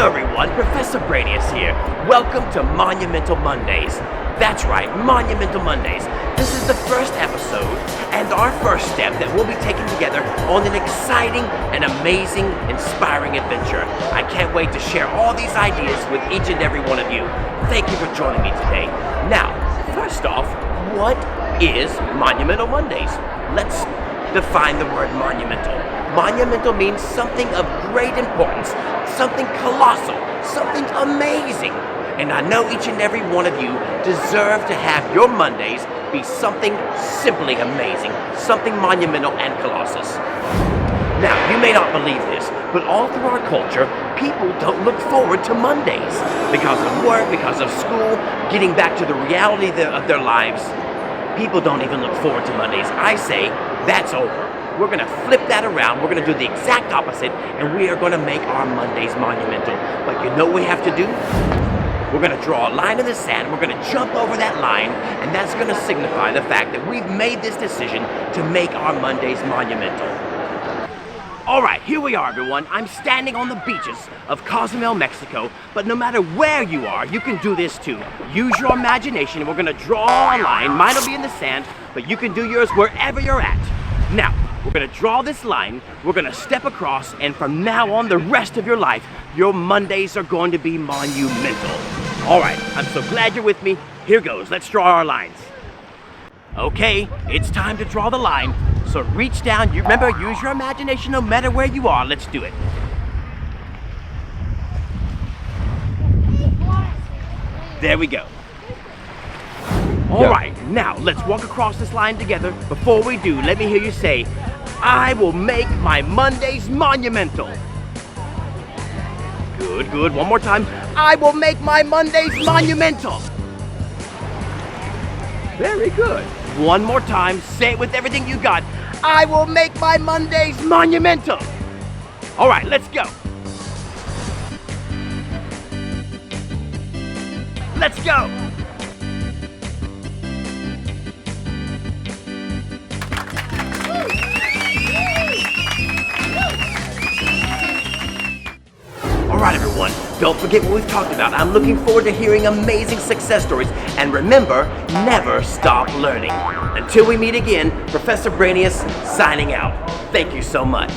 everyone, Professor Brainius here. Welcome to Monumental Mondays. That's right, Monumental Mondays. This is the first episode and our first step that we'll be taking together on an exciting and amazing, inspiring adventure. I can't wait to share all these ideas with each and every one of you. Thank you for joining me today. Now, first off, what is Monumental Mondays? Let's define the word monumental. Monumental means something of great importance, something colossal, something amazing. And I know each and every one of you deserve to have your Mondays be something simply amazing, something monumental and colossus. Now, you may not believe this, but all through our culture, people don't look forward to Mondays. Because of work, because of school, getting back to the reality of their lives, people don't even look forward to Mondays. I say, that's over. We're going to flip that around. We're going to do the exact opposite, and we are going to make our Mondays monumental. But you know what we have to do? We're going to draw a line in the sand. We're going to jump over that line, and that's going to signify the fact that we've made this decision to make our Mondays monumental. All right, here we are, everyone. I'm standing on the beaches of Cozumel, Mexico, but no matter where you are, you can do this too. Use your imagination. We're going to draw a line. Mine will be in the sand, but you can do yours wherever you're at. Now, we're going to draw this line, we're going to step across, and from now on, the rest of your life, your Mondays are going to be monumental. All right, I'm so glad you're with me. Here goes, let's draw our lines. Okay, it's time to draw the line. So reach down, you remember, use your imagination no matter where you are. Let's do it. There we go. All right, now let's walk across this line together. Before we do, let me hear you say, I will make my Mondays monumental. Good, good. One more time. I will make my Mondays monumental. Very good. One more time. Say it with everything you got. I will make my Mondays monumental. All right, let's go. Let's go. All right, everyone, don't forget what we've talked about. I'm looking forward to hearing amazing success stories. And remember, never stop learning. Until we meet again, Professor Brainius signing out. Thank you so much.